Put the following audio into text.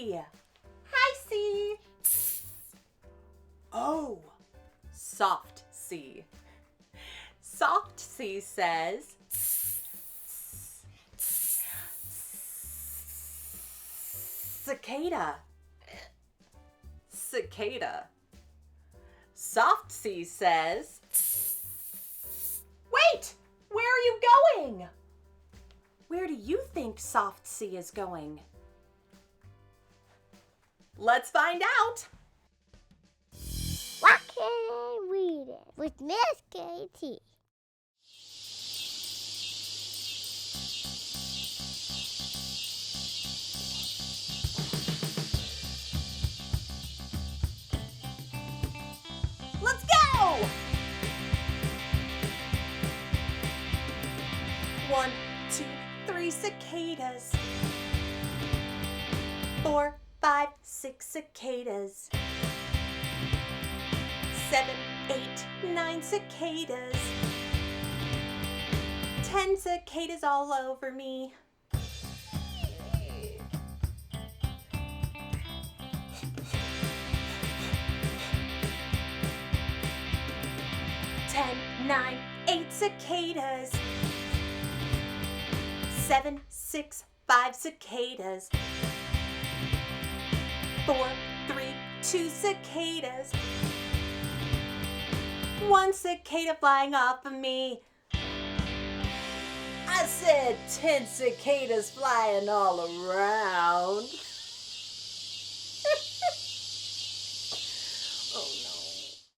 C. Hi, C. Oh, soft C. Soft C says, cicada. Cicada. Soft C says, wait, where are you going? Where do you think soft C is going? Let's find out. What can I read it with Mizz KT? Let's go! 1, 2, 3 cicadas. 4, 5, 6 cicadas. 7, 8, 9 cicadas. 10 cicadas all over me. Ten, 9, 8 cicadas. 7, 6, 5 cicadas. 4, 3, 2 cicadas. 1 cicada flying off of me. I said 10 cicadas flying all around.